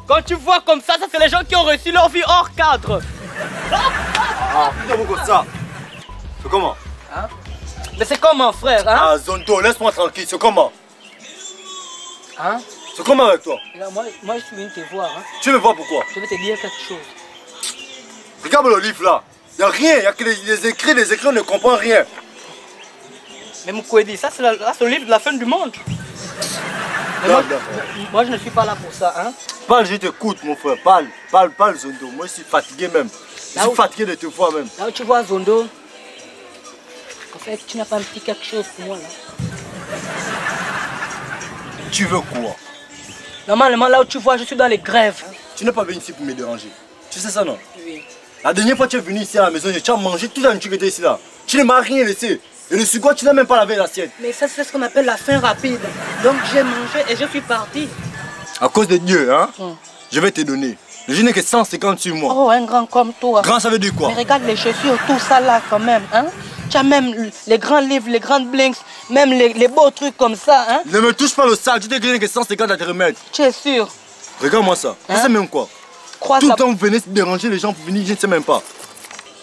Quand tu vois comme ça c'est les gens qui ont reçu leur vie hors cadre. Ah, putain, comme ça. C'est comment? Hein? Mais c'est comment, frère, hein? Ah, Zondo, laisse-moi tranquille, c'est comment? Hein? C'est comment avec toi? Là, moi, je suis venu te voir, hein? Tu veux voir pourquoi? Je vais te dire quelque chose. Regarde le livre là. Il n'y a rien, il n'y a que les écrits, on ne comprend rien. Mais Moukwedi, ça c'est le livre de la fin du monde. Mais moi, je ne suis pas là pour ça, hein? Parle, je t'écoute, mon frère. Parle, Zondo. Moi, je suis fatigué même. Je suis fatigué de te voir même. Là où tu vois Zondo, en fait, tu n'as pas un petit quelque chose pour moi, là. Tu veux quoi? Normalement, là où tu vois, je suis dans les grèves. Tu n'es pas venu ici pour me déranger. Tu sais ça, non? Oui. La dernière fois que tu es venu ici à la maison, tu as mangé toute la nourriture qui était ici là. Tu ne m'as rien laissé. Et le sucre, tu n'as même pas lavé l'assiette. Mais ça, c'est ce qu'on appelle la faim rapide. Donc, j'ai mangé et je suis parti. À cause de Dieu, hein? Je vais te donner. Je n'ai que 150 sur moi. Oh, un grand comme toi. Grand, ça veut dire quoi? Mais regarde les chaussures, tout ça là quand même, hein? Tu as même les grands livres, les grandes blinks, même les beaux trucs comme ça, hein? Ne me touche pas le sac, tu t'es gagné que 150 à te remettre. Tu es sûr? Regarde-moi ça. Tu sais même quoi? Crois Tout ça. le temps, vous venez déranger les gens pour venir, je ne sais même pas.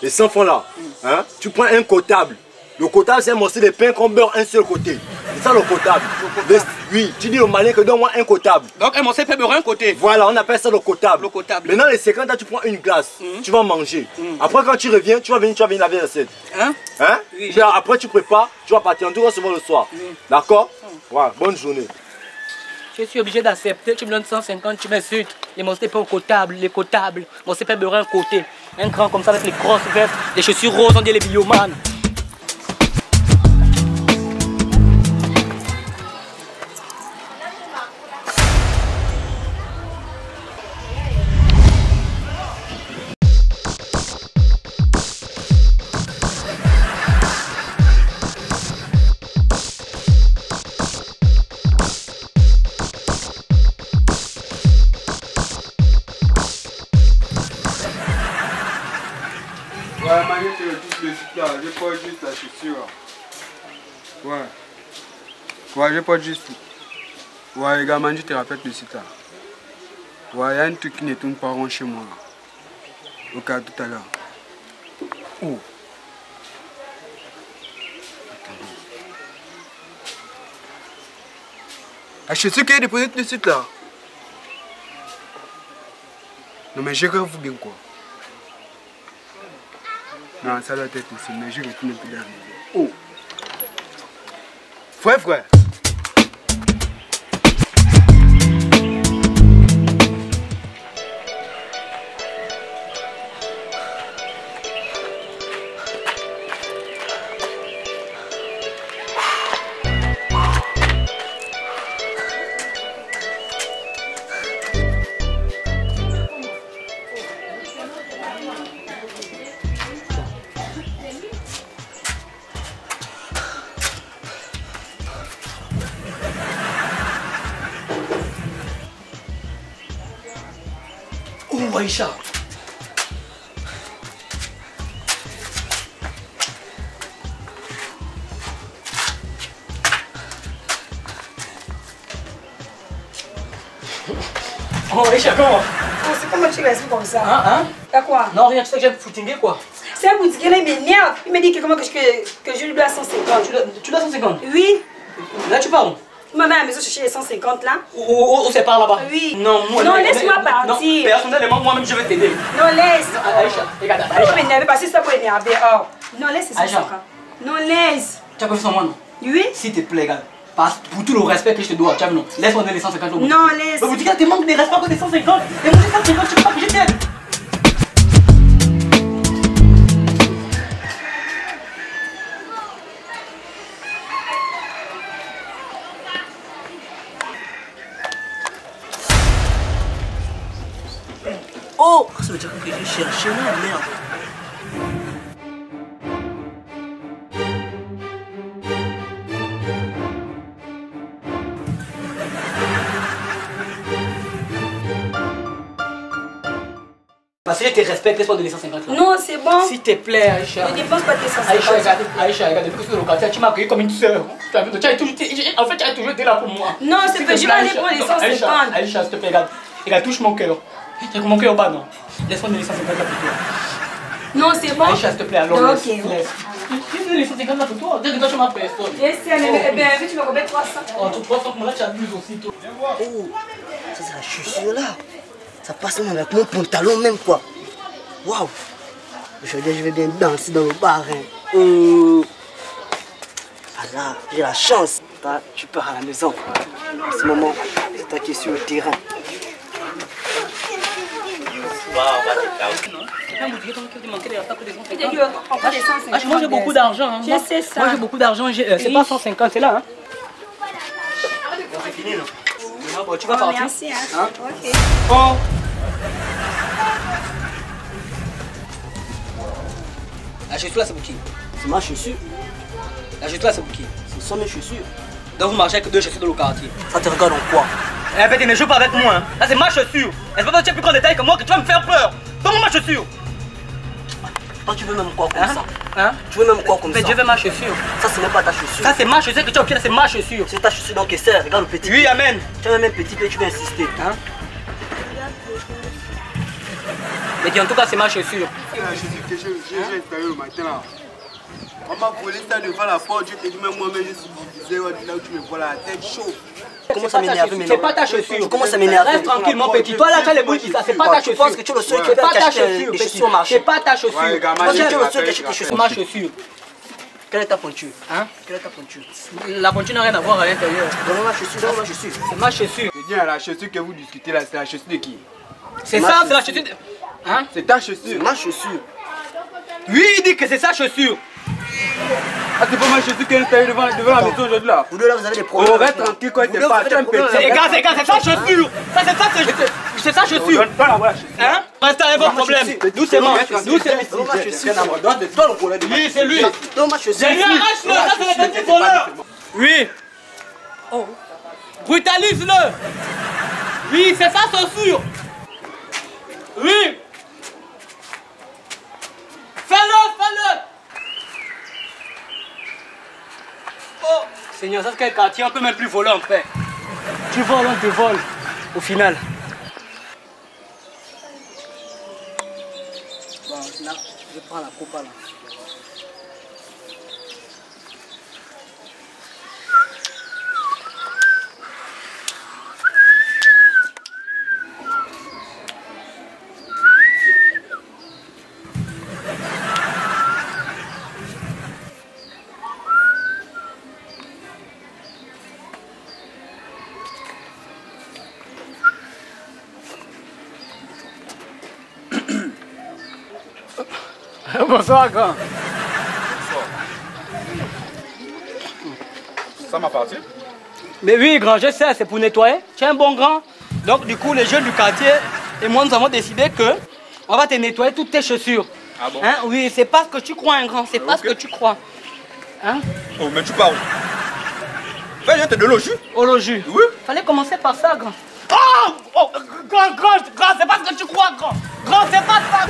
Les 100 francs là, hein? Tu prends un cotable. Le cotable, c'est un morceau de pain qu'on beurre un seul côté. C'est ça le cotable. Oui, tu dis au malin que donne-moi un cotable. Donc, un morceau de pain beurre un côté. Voilà, on appelle ça le cotable. Le cotable. Maintenant, les 50 là, tu prends une glace. Tu vas manger. Après, quand tu reviens, tu vas venir laver l'assiette. Hein? Hein? Oui. Puis après, tu prépares, tu vas partir. Tu vas se voir le soir. D'accord? Voilà, bonne journée. Je suis obligé d'accepter. Tu me donnes 150, tu m'insultes. Les morceaux de pain au cotable, les cotables. Morceau de pain beurre un côté. Un grand comme ça avec les grosses vestes, les chaussures roses, on dit les biomanes. Ouais, Marie, tu retrouves le site là, je porte juste la chaussure. Ouais. Ouais, je porte juste. Ouais, également, je te rappelle le site là. Ouais, il y a un truc qui ne tourne pas rond chez moi. Ok, à tout à l'heure. Oh. La chaussure qui est déposée tout de suite là. Non, mais je rêve bien quoi. Non, ça doit être ici, mais je retourne un peu dans la maison. Oh! Frère! Oh, Aïcha. Oh, Aïcha, comment? Oh, c'est comment tu restes comme ça? Hein? T'as quoi? Non, rien, tu sais que j'aime footinguer quoi. C'est un boutique là, il m'énerve. Il me dit que comment que je lui dois 150. Tu dois 150? Oui. Là, tu parles? Il m'a mis à la maison chercher les 150 là. Où c'est par là-bas? Oui. Non, moi, Non, laisse-moi partir. Non, personnellement, moi-même, je vais t'aider. Non, laisse. Aïcha, regarde, Tu Aïcha. m'énerver parce que c'est ça pour énerver. Oh. Non, laisse ces 150. Non, laisse. Tu as confiance en moi, non? Oui. S'il te plaît, gars. Pour tout le respect que je te dois, tu as vu, non? Laisse-moi donner les 150 euros. Non, laisse. Le boutique, te manque des respects que des 150. Et moi, des 150, tu peux pas que je t'aide. Oh, ça veut dire que j'ai cherché là, merde. Parce que je te respecte, laisse-moi donner 150 là. Non, c'est bon. S'il te plaît, Aïcha. Ne dépense pas tes 150. Aïcha, regarde, depuis que tu es locataire, tu m'as accueilli comme une soeur. Tu as toujours été là pour moi. Non, c'est que je vais aller prendre les 150. Aïcha, s'il te plaît, regarde. Et elle touche mon cœur. Mon cœur pas non. Laisse-moi donner 150 là pour toi. Non, c'est bon. Aïcha, s'il te plaît, alors Non, laisse. ok. Laisse. Tu veux les 150 là pour toi? Dis que toi tu m'as personne. Et si elle est bien, tu me remets 300. Oh, tu 300 là, tu abuses aussi toi. Oh, ça c'est la chaussure là. Ça passe même avec mon pantalon même quoi. Waouh. Aujourd'hui je vais bien danser dans le bar. Hein. Ah là, j'ai la chance. Toi, tu pars à la maison. En ce moment, c'est toi qui es sur le terrain. Moi j'ai beaucoup d'argent. Hein. Je sais ça. Moi j'ai beaucoup d'argent. C'est pas 150, c'est là. Hein. C'est fini non? Bon, tu vas partir. Merci. Hein. Ok. Oh. La chaussure là c'est pour qui? C'est ma chaussure. La chaussure là c'est pour qui? Ce sont mes chaussures. Donc vous marchez avec 2 chaussures dans le quartier. Ça te regarde en quoi? Eh ben, ne joue pas avec moi. Hein. Ça c'est ma chaussure. Est-ce que tu as plus grand détail que moi que tu vas me faire peur? Donne-moi ma chaussure. Toi tu veux même quoi comme Hein? ça? Hein? Tu veux même quoi comme ça? Je veux ma chaussure. Ça c'est même pas ta chaussure. Ça c'est ma chaussure que tu as au pied, c'est ma chaussure. C'est ta chaussure donc c'est regarde le petit. Oui, amen. Tu as même un petit peu, tu veux insister. Hein? Mais dis en tout cas c'est ma chaussure. C'est la chaussure que j'ai installée le matin là. On m'a volé ça devant la porte, je te dis même moi-même je suis divisé, là où tu me vois la tête chaude. Comment ça m'énerve maintenant? C'est pas ta chaussure. Comment ça m'énerve? Reste tranquille mon petit. Toi là tu as les bouilles qui ça, c'est pas ta chaussure. Je pense que tu es le seul qui C'est peut pas ta cacher chaussure. des petit. chaussures au marché. C'est pas ta chaussure. Ouais, gars, Moi, man, tu es j'ai le pas seul qui fait achète tes ça. C'est chaussures. ma chaussure. Quelle est ta pointure? Hein? Quelle est ta pointure? La pointure n'a rien à voir à l'intérieur. Donne-moi ma chaussure, donne-moi ma chaussure. C'est ma chaussure. Je dis à la chaussure que vous discutez là, c'est la chaussure de qui? C'est ma ça, c'est la chaussure. chaussure. Hein? C'est ta C'est chaussure. ma chaussure. Oui, il dit que c'est sa chaussure. Ah, c'est pas ma chaussure qui est installée devant la maison aujourd'hui là. Vous deux là, vous avez des problèmes. On reste tranquille quand il te parle, tu es un petit. C'est c'est sa chaussure. Ça, c'est sa chaussure. Donne-toi la chaussure. Hein? Reste avec vos problèmes. Doucement. Doucement. Donne-moi ma chaussure. C'est toi le problème. Oui, c'est lui. Donne-moi ma chaussure. C'est lui, arrache-le. Ça, c'est le petit voleur. Oui. Oh. Brutalise-le. Oui, c'est sa chaussure. Oui. Fais-le. Oh, Seigneur, ça c'est quel quartier? On peut même plus voler en paix. Tu voles, on te vole. Au final. Bon, là, je prends la coupe là. Bonsoir, grand. Ça m'appartient. Mais oui, grand, je sais, c'est pour nettoyer. Tu es un bon grand. Donc, du coup, les jeunes du quartier et moi, nous avons décidé que on va te nettoyer toutes tes chaussures. Ah bon? Hein? Oui, c'est pas ce que tu crois, un grand. C'est pas ce que tu crois. Hein? Oh, mais tu parles. Viens te donner le jus. Au logis. Oui. Fallait commencer par ça, grand. Oh! Grand, c'est pas ce que tu crois, grand. Grand, c'est pas ça.